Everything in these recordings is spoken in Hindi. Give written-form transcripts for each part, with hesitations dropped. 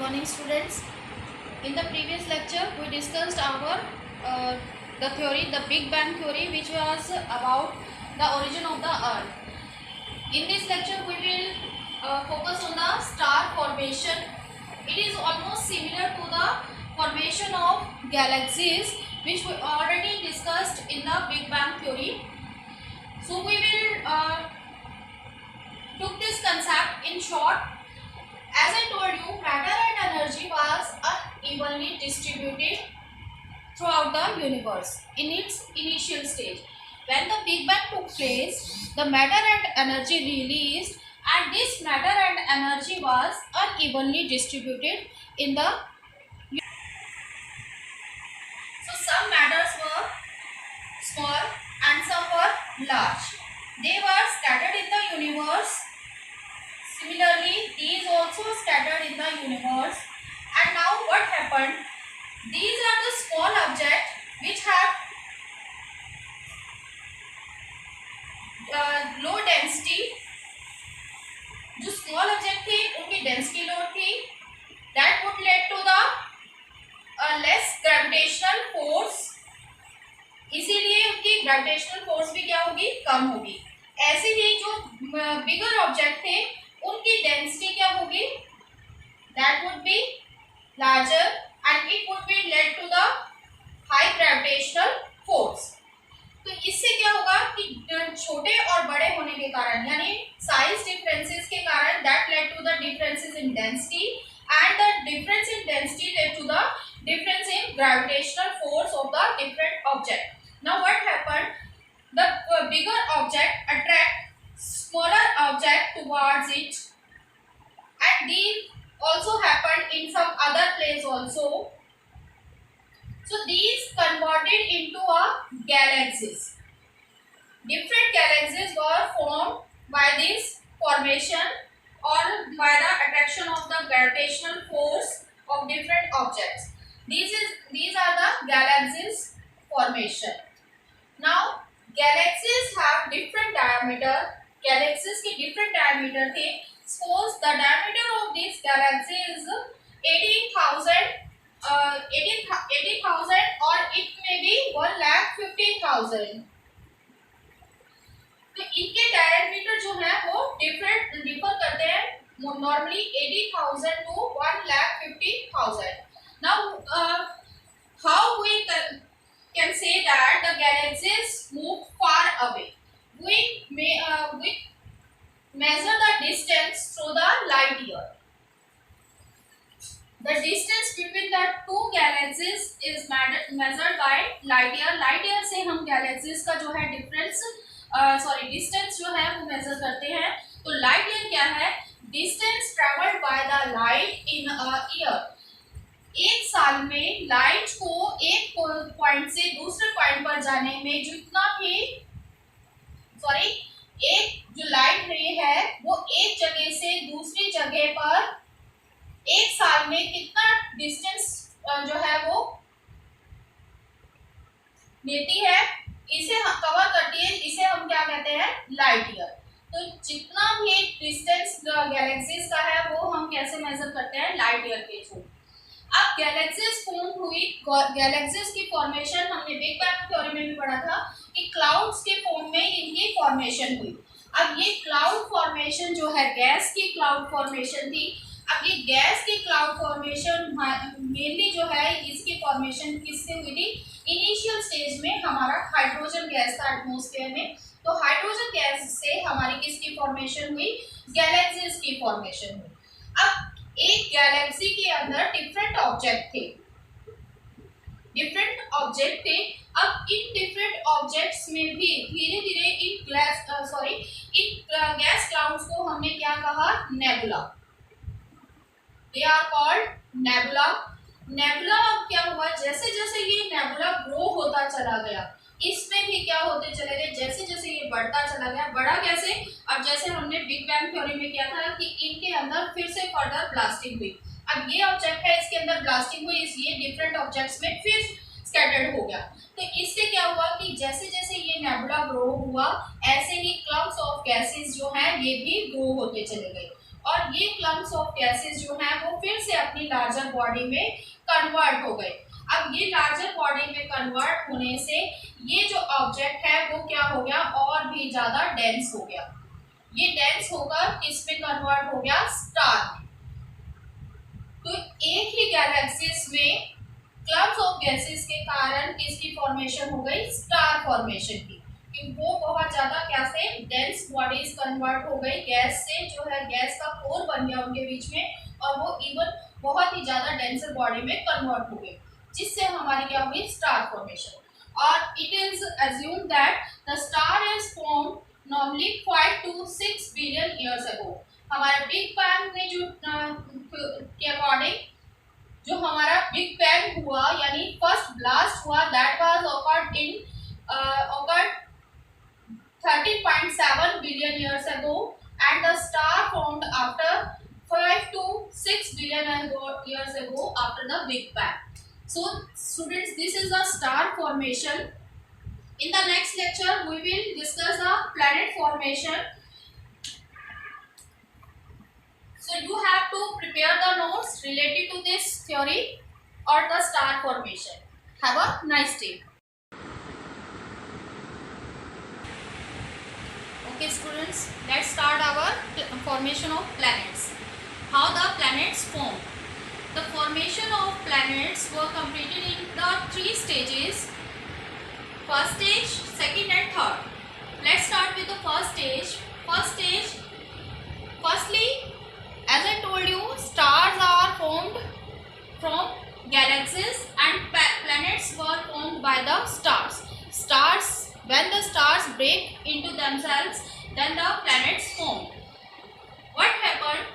morning, students. In the previous lecture, we discussed our the theory, the Big Bang theory, which was about the origin of the Earth. In this lecture, we will focus on the star formation. It is almost similar to the formation of galaxies, which we already discussed in the Big Bang theory. So we will took this concept in short. As I told you, matter and energy was unevenly distributed throughout the universe in its initial stage. When the Big Bang took place, the matter and energy released, and this matter and energy was unevenly distributed in the. So some matters were small and some were large. They were scattered in the universe. Similarly, these also scattered in the universe. And now what happened? These are the small objects which have low density. जो small object थे उनकी density low थी. That would lead to the less gravitational force. इसीलिए उनकी gravitational force भी क्या होगी? कम होगी. ऐसे ही जो bigger object थे उनकी डेंसिटी क्या होगी? That would be larger and it would be led to the high gravitational force. तो इससे क्या होगा कि छोटे और बड़े होने के कारण यानी साइज डिफरेंसेस के कारण that led to the differences in density and the difference in density led to the difference in gravitational force of the different object. Now what happened? The bigger object attract smaller object towards it, and these also happened in some other place also. So these converted into a galaxies. Different galaxies were formed by this formation or by the attraction of the gravitational force of different objects. These are the galaxies formation. Now galaxies have different diameter. Galaxies के different diameter थे. Suppose the diameter of this galaxy is 18,000 or it may be 1,50,000. तो इनके diameter जो है वो differ करते हैं. Normally 80,000 to 1,50,000. Now how we can say that the galaxies move far away? We measure the distance through the light year. The distance between the two galaxies is measured by light year. Light year से हम galaxies का जो है distance जो है वो measure करते हैं. तो light year क्या है? Distance traveled by the light in a year. एक साल में लाइट को एक पॉइंट से दूसरे पॉइंट पर जाने में जितना भी एक जो लाइट रे है वो एक जगह से दूसरी जगह पर एक साल में कितना डिस्टेंस जो है वो लेती है, इसे हम कवर करती है. इसे हम क्या कहते हैं? Light year. तो जितना भी डिस्टेंस गैलेक्सीज का है वो हम कैसे मेजर करते हैं? लाइट ईयर के थ्रू. अब गैलेक्सीज फॉर्म हुई. गैलेक्सीज की फॉर्मेशन हमने बिग बैंग थ्योरी में भी पढ़ा था कि क्लाउड्स के फॉर्म में इनकी फॉर्मेशन हुई. अब ये क्लाउड फॉर्मेशन जो है गैस की क्लाउड फॉर्मेशन थी. अब ये गैस की क्लाउड फॉर्मेशन मेनली जो है इसकी फॉर्मेशन किससे हुई थी? इनिशियल स्टेज में हमारा हाइड्रोजन गैस था एटमॉस्फेयर में. तो हाइड्रोजन गैस से हमारी किसकी फॉर्मेशन हुई? गैलेक्सीज की फॉर्मेशन हुई. अब एक गैलेक्सी के अंदर डिफरेंट ऑब्जेक्ट थे. अब इन डिफरेंट ऑब्जेक्ट्स में भी धीरे धीरे इन गैस क्लाउड्स को हमने क्या कहा? Nebula. They are called nebula. Nebula अब क्या हुआ? जैसे जैसे ये नेबुला ग्रो होता चला गया, इसमें भी क्या होते चले गए? जैसे जैसे ये बढ़ता चला गया. बढ़ा कैसे? अब जैसे हमने बिग बैंग थ्योरी में किया था कि इनके अंदर फिर से फर्दर ब्लास्टिंग हुई. अब ये ऑब्जेक्ट है, इसके अंदर ब्लास्टिंग हुई, इसलिए डिफरेंट ऑब्जेक्ट्स में फिर स्कैटर्ड हो गया. तो इससे क्या हुआ कि जैसे जैसे ये नेबुला ग्रो हुआ ऐसे ही क्लाउड्स ऑफ गैसेस जो है ये भी ग्रो होते चले गए. और ये क्लम्स ऑफ गैसेस जो हैं वो फिर से अपनी लार्जर बॉडी में कन्वर्ट हो गए। अब ये लार्जर बॉडी में कन्वर्ट होने से ये जो ऑब्जेक्ट है वो क्या हो गया, और भी ज्यादा डेंस हो गया। ये डेंस होकर किस में कन्वर्ट हो गया, स्टार में। तो एक ही गैलेक्सीज में क्लब्स ऑफ गैसेस के कारण किसकी फॉर्मेशन हो गई, स्टार फॉर्मेशन की। कि वो बहुत ज्यादा क्या से डेंस बॉडीज कन्वर्ट हो गई, गैस से जो है गैस का कोर बन गया उनके बीच में, और वो इवन बहुत ही ज्यादा डेंसर बॉडी में कन्वर्ट हो गई, जिससे हमारी क्या हुई, स्टार फॉर्मेशन। और it is assume that the star is form normally 5 to 6 billion years ago. हमारे बिग बैंग ने जो के अकॉर्डिंग जो हमारा बिग बैंग हुआ यानी फर्स्ट ब्लास्ट हुआ, that was occurred in 13.7 billion years ago, and the star formed after 5 to 6 billion years ago after the Big Bang. So students, this is the star formation. In the next lecture we will discuss the planet formation. So you have to prepare the notes related to this theory or the star formation. Have a nice day. Okay students, let's start our formation of planets. How the planets form. The formation of planets were completed in the 3 stages. First stage, second and third. Let's start with the first stage. First stage, firstly, as I told you, stars are formed from galaxies and planets were formed by the stars. When the stars break into themselves, then the planets form. What happened?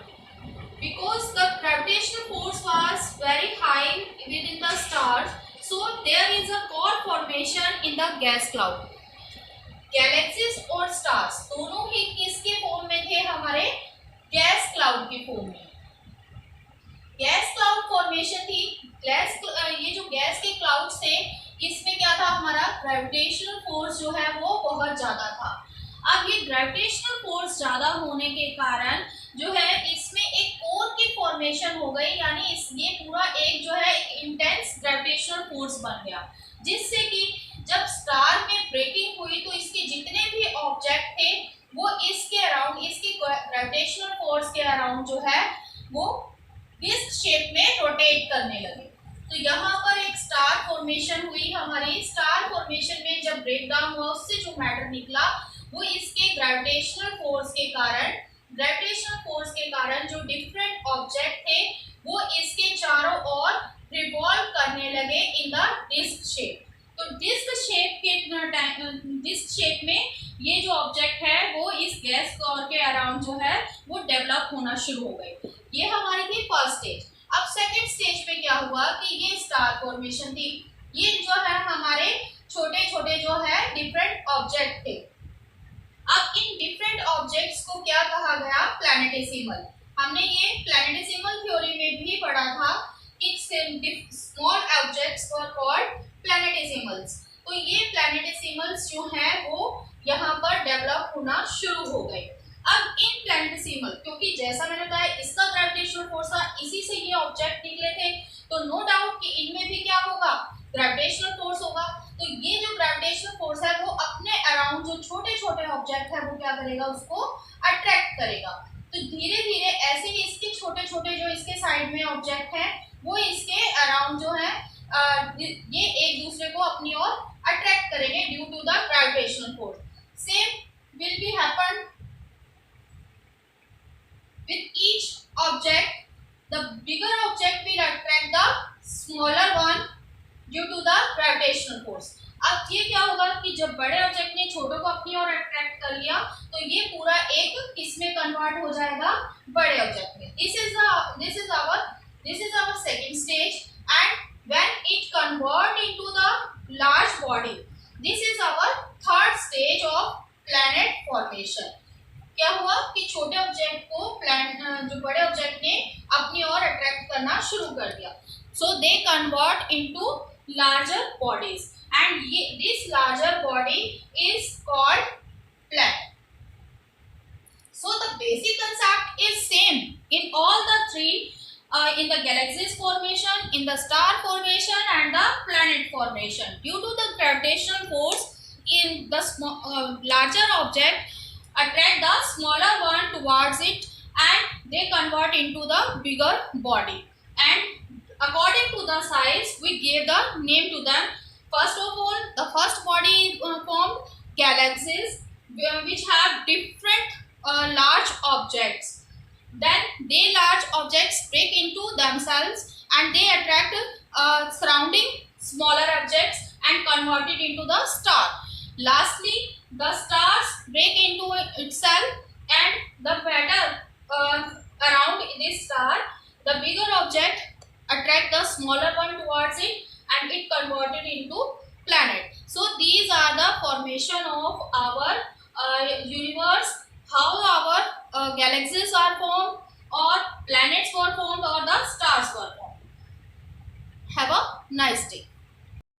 Because the gravitational force was very high within the stars, so there is a core formation in the gas cloud. Galaxies और stars दोनों ही किसके फॉर्म में थे, हमारे गैस क्लाउड के फॉर्म में। गैस क्लाउड फॉर्मेशन थी। ये जो गैस के क्लाउड्स थे, इसमें क्या था, हमारा ग्रेविटेशनल फोर्स जो है वो बहुत ज्यादा था। अब ये ग्रेविटेशनल फोर्स ज्यादा होने के कारण जो है इसमें एक कोर की फॉर्मेशन हो गई, यानी ये पूरा एक जो है इंटेंस ग्रेविटेशनल फोर्स बन गया, जिससे कि जब स्टार में ब्रेकिंग हुई तो इसके जितने भी ऑब्जेक्ट थे वो इसके अराउंड, इसके ग्रेविटेशनल फोर्स के अराउंड जो है वो डिस्क शेप में रोटेट करने लगे। तो यहाँ पर एक स्टार फॉर्मेशन हुई। हमारी स्टार फॉर्मेशन में जब ब्रेक डाउन हुआ उससे जो मैटर निकला वो इसके ग्रेविटेशनल फोर्स के कारण जो डिफरेंट ऑब्जेक्ट थे वो इसके चारों ओर रिवॉल्व करने लगे इन द डिस्क शेप। तो डिस्क शेप में ये जो ऑब्जेक्ट है वो इस गैस कोर के अराउंड जो है वो डेवलप होना शुरू हो गए। ये हमारी थी फर्स्ट स्टेज। अब सेकेंड स्टेज पे क्या हुआ कि ये स्टार फॉर्मेशन थी। ये जो है हमारे छोटे छोटे जो है डिफरेंट ऑब्जेक्ट थे। अब इन डिफरेंट ऑब्जेक्ट्स को क्या कहा गया, प्लैनेटेसिमल। हमने ये प्लैनेटेसिमल थ्योरी में भी पढ़ा था कि स्मॉल ऑब्जेक्ट्स वर कॉल्ड प्लैनेटेसिमल्स। तो ये प्लैनेटेसिमल्स जो हैं वो यहाँ पर डेवलप होना शुरू हो गए। अब इन प्लैनेटेसिमल, क्योंकि जैसा मैंने बताया इसका ग्रेविटेशनल फोर्स था, इसी से ये ऑब्जेक्ट निकले थे, तो नो डाउट कि इनमें भी क्या होगा, ग्रेविटेशनल फोर्स होगा। तो ये जो ग्रेविटेशनल फोर्स है वो अपने अराउंड जो छोटे छोटे ऑब्जेक्ट है वो क्या करेगा, उसको अट्रैक्ट करेगा। तो धीरे धीरे ऐसे ही इसके छोटे छोटे जो इसके साइड में ऑब्जेक्ट है वो इसके अराउंड जो है ये एक दूसरे को अपनी ओर अट्रैक्ट करेंगे due to the gravitational force. Same will be happen with each object. The bigger object will attract the smaller one due to the gravitational force. अब ये क्या होगा कि जब बड़े ऑब्जेक्ट ने छोटों को अपनी ओर अट्रैक्ट कर लिया तो ये पूरा एक किसमें कन्वर्ट हो जाएगा, बड़े ऑब्जेक्ट में। This is our second stage, and when it convert into the large body, this is our third stage of planet formation. क्या हुआ कि छोटे ऑब्जेक्ट को जो बड़े ऑब्जेक्ट ने अपनी ओर अट्रैक्ट करना शुरू कर दिया। So they convert into larger bodies and this larger body is called planet. So the basic concept is same in all the three, in the galaxies formation, in the star formation and the planet formation. Due to the gravitational force in the larger object attract the smaller one towards it and they convert into the bigger body, and according to the size we give the name to them. First of all, the first body formed galaxies which have different large objects. Then they large objects break into themselves and they attract surrounding smaller objects and convert it into the star. Lastly, the stars break into itself and the matter around this star, the bigger object attract the smaller one towards it and it converted into planet. So these are the formation of our universe, how our galaxies are formed or planets were formed or the stars were formed. Have a nice day.